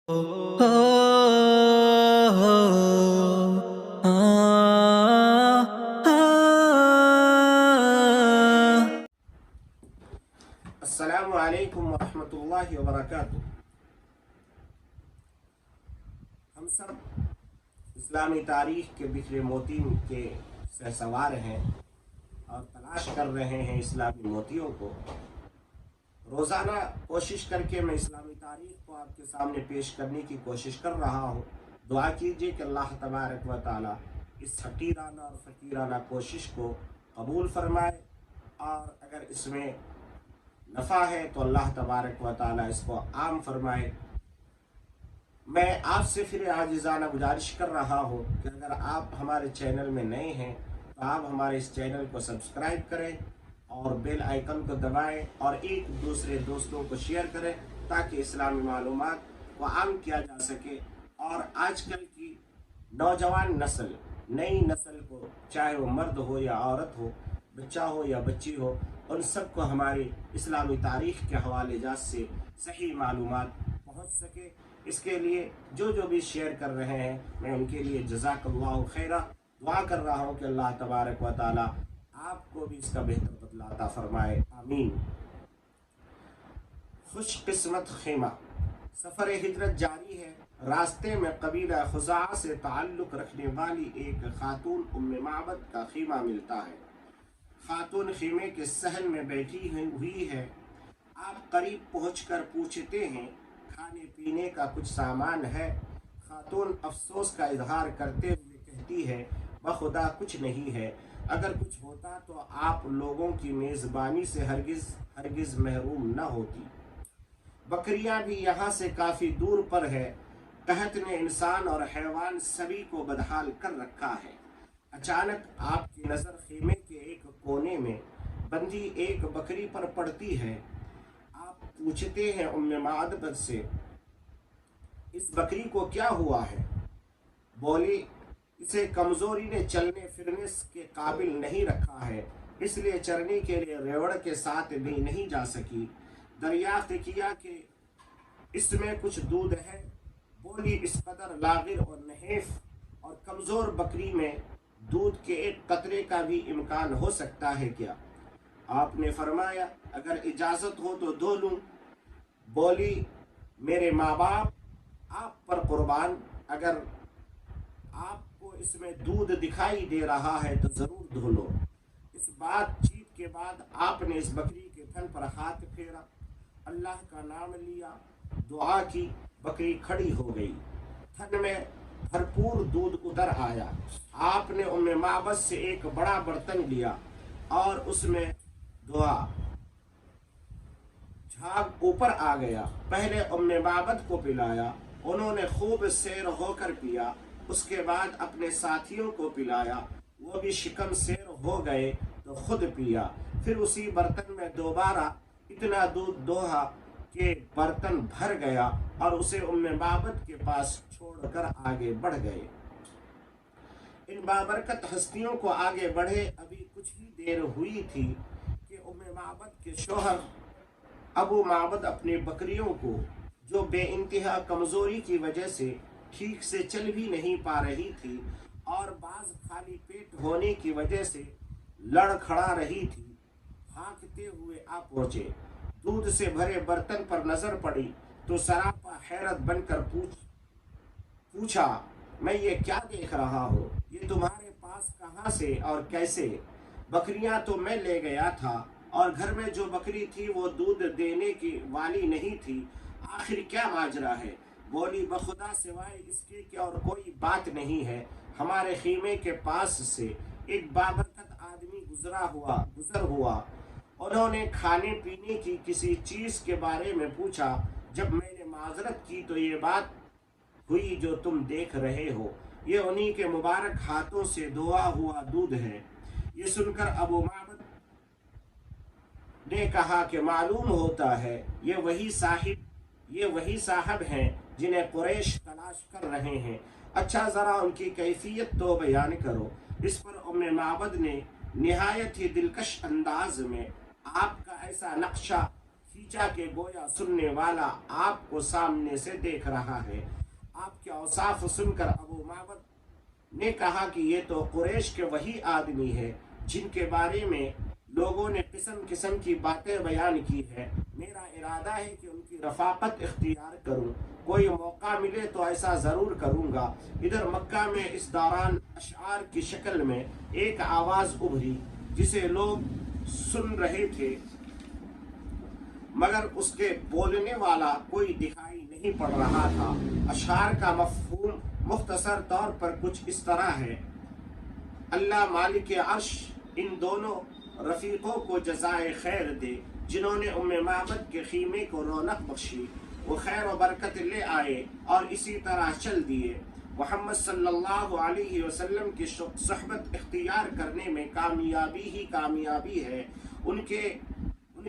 अस्सलामु अलैकुम वरहमतुल्लाहि वबरकातुह। हम सब इस्लामी तारीख के बिखरे मोती के सहसवार हैं और तलाश कर रहे हैं इस्लामी मोतियों को। रोज़ाना कोशिश करके मैं इस्लामी तारीख को आपके सामने पेश करने की कोशिश कर रहा हूँ। दुआ कीजिए कि अल्लाह तबारक व तआला इस हकीराना और फ़कीराना कोशिश को कबूल फरमाए, और अगर इसमें नफ़ा है तो अल्लाह तबारक व तआला इसको आम फरमाए। मैं आपसे फिर आजिज़ाना गुजारिश कर रहा हूँ कि अगर आप हमारे चैनल में नए हैं तो आप हमारे इस चैनल को सब्सक्राइब करें और बेल आइकन को दबाएं और एक दूसरे दोस्तों को शेयर करें ताकि इस्लामी मालूमात को आम किया जा सके। और आजकल की नौजवान नस्ल, नई नस्ल को, चाहे वो मर्द हो या औरत हो, बच्चा हो या बच्ची हो, उन सबको हमारी इस्लामी तारीख़ के हवाले जात से सही मालूमात पहुँच सके। इसके लिए जो भी शेयर कर रहे हैं मैं उनके लिए जज़ाकल्लाहु खैरा दुआ कर रहा हूँ कि अल्लाह तबारक व तआला आपको भी इसका बेहतर बदला अता फरमाए, आमीन। खुशकिस्मत खेमा। सफ़र हिजरत जारी है। रास्ते में कबीला खुज़ा से ताल्लुक़ रखने वाली एक खातून उम्मे माबद का खीमा मिलता है। खातून खीमे के सहन में बैठी हुई है। आप करीब पहुंचकर पूछते हैं, खाने पीने का कुछ सामान है? खातून अफसोस का इजहार करते हुए कहती है, बखुदा कुछ नहीं है। अगर कुछ होता तो आप लोगों की मेज़बानी से हरगिज़ महरूम न होती। बकरियां भी यहाँ से काफ़ी दूर पर है। कहत ने इंसान और हैवान सभी को बदहाल कर रखा है। अचानक आपकी नज़र खीमे के एक कोने में बंधी एक बकरी पर पड़ती है। आप पूछते हैं उम्मे मादबत से, इस बकरी को क्या हुआ है? बोली, इसे कमज़ोरी ने चलने फिरने के काबिल नहीं रखा है, इसलिए चरने के लिए रेवड़ के साथ भी नहीं जा सकी। दरियाफ्त किया कि इसमें कुछ दूध है। बोली, इस कदर लागिर और नहेफ और कमज़ोर बकरी में दूध के एक कतरे का भी इम्कान हो सकता है क्या? आपने फरमाया, अगर इजाज़त हो तो धो लूँ। बोली, मेरे माँ बाप आप पर कुर्बान, अगर आपको इसमें दूध दिखाई दे रहा है तो ज़रूर धो लो। इस बातचीत के बाद आपने इस बकरी के थन पर हाथ फेरा, अल्लाह का नाम लिया, दुआ की। बकरी खड़ी हो गई। थन में भरपूर दूध उतर आया। आपने उम्मे माबद से एक बड़ा बर्तन लिया और उसमें धोआ। झाग ऊपर आ गया। पहले उम्मे माबद को पिलाया, उन्होंने खूब सैर होकर पिया। उसके बाद अपने साथियों को पिलाया, वो भी शिकम सैर हो गए तो खुद पिया। फिर उसी बर्तन में दोबारा इतना दूध दोहा कि बर्तन भर गया और उसे उम्मे माबद के पास छोड़कर आगे बढ़ गए। इन बाबरकत हस्तियों को आगे बढ़े अभी कुछ ही देर हुई थी कि उम्मे माबद के शोहर अबू माबद अपनी बकरियों को, जो बेइंतहा कमज़ोरी की वजह से ठीक से चल भी नहीं पा रही थी और बाज खाली पेट होने की वजह से लड़खड़ा रही थी, हाँकते हुए आ पहुँचे। दूध से भरे बर्तन पर नजर पड़ी तो सरापा हैरत बनकर पूछा, मैं ये क्या देख रहा हूँ? ये तुम्हारे पास कहाँ से और कैसे? बकरियां तो मैं ले गया था और घर में जो बकरी थी वो दूध देने की वाली नहीं थी। आखिर क्या माजरा है? बोली, बखुदा सिवाय इसके कि और कोई बात नहीं है। हमारे खीमे के पास से एक बाबरकत आदमी गुजर हुआ। उन्होंने खाने पीने की किसी चीज़ के बारे में पूछा। जब मैंने माजरत की तो ये बात हुई जो तुम देख रहे हो, ये उन्हीं के मुबारक हाथों से धोआ हुआ दूध है। ये सुनकर अबू माबद ने कहा कि मालूम होता है ये वही साहब हैं जिन्हें कुरैश तलाश कर रहे हैं। अच्छा, ज़रा उनकी कैफियत तो बयान करो। इस पर उम्मे माबद ने निहायत ही दिलकश अंदाज में आपका ऐसा नक्शा کھینچا کہ گویا سننے والا آپ کو سامنے سے دیکھ رہا ہے۔ آپ کے اوصاف سن کر ابو معبد نے کہا کہ یہ تو قریش کے وہی آدمی ہے جن کے بارے میں لوگوں نے قسم قسم کی باتیں بیان کی ہے۔ میرا ارادہ ہے کہ ان کی رفاقت اختیار کروں، کوئی موقع ملے تو ایسا ضرور کروں گا۔ ادھر مکہ میں اس دوران اشعار کی شکل میں ایک آواز ابھری جسے لوگ سن رہے تھے مگر اس کے بولنے والا کوئی دکھائی نہیں پڑ رہا تھا۔ اشعار کا مفہوم مختصر طور پر کچھ اس طرح ہے: اللہ مالک عرش ان دونوں رفیقوں کو جزائے خیر دے جنہوں نے معبد کے خیمے کو رونق بخشی، وہ خیر و برکت لے آئے اور اسی طرح چل دیے۔ محمد صلی اللہ علیہ وسلم کی صحبت اختیار کرنے میں کامیابی ہی کامیابی ہے۔ ان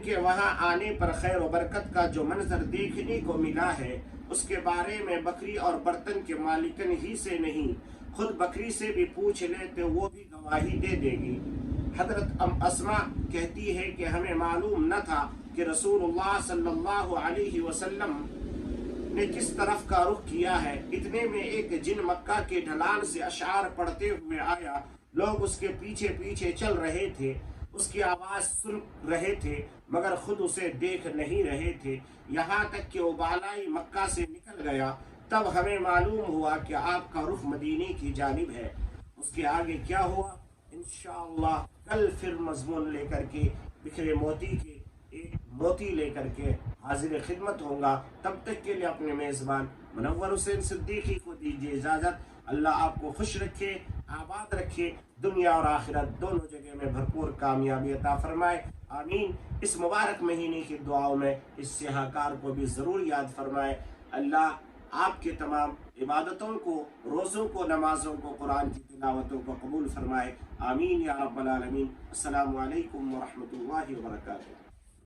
کے وہاں آنے پر خیر و برکت کا جو منظر دیکھنے کو ملا ہے اس کے بارے میں بکری اور برتن کے مالکن ہی سے نہیں، خود بکری سے بھی پوچھ لے تو وہ بھی گواہی دے دے گی۔ حضرت اسماء کہتی ہے کہ ہمیں معلوم نہ تھا کہ رسول اللہ صلی اللہ علیہ وسلم نے کس طرف کا رخ کیا ہے، اتنے میں ایک جن مکہ کے ڈھلان سے اشعار پڑھتے ہوئے آیا۔ لوگ اس کے پیچھے پیچھے چل رہے تھے، اس کی آواز سن رہے تھے مگر خود اسے دیکھ نہیں رہے تھے، یہاں تک کہ وہ بالائی مکہ سے نکل گیا۔ تب ہمیں معلوم ہوا کہ آپ کا رخ مدینے کی جانب ہے۔ اس کے آگے کیا ہوا انشاءاللہ کل پھر مضمون لے کر کے بکھرے موتی کے ایک موتی لے کر کے حاضر خدمت ہوں گا۔ تب تک کے لیے اپنے میزبان منور حسین صدیقی کو دیجیے اجازت۔ اللہ آپ کو خوش رکھے، آباد رکھے، دنیا اور آخرت دونوں جگہ میں بھرپور کامیابی عطا فرمائے، آمین۔ اس مبارک مہینے کی دعاؤں میں اس سیاہ کار کو بھی ضرور یاد فرمائے۔ اللہ آپ کے تمام عبادتوں کو، روزوں کو، نمازوں کو، قرآن کی تلاوتوں کو قبول فرمائے، آمین یا رب العالمین۔ السلام علیکم ورحمۃ اللہ وبرکاتہ۔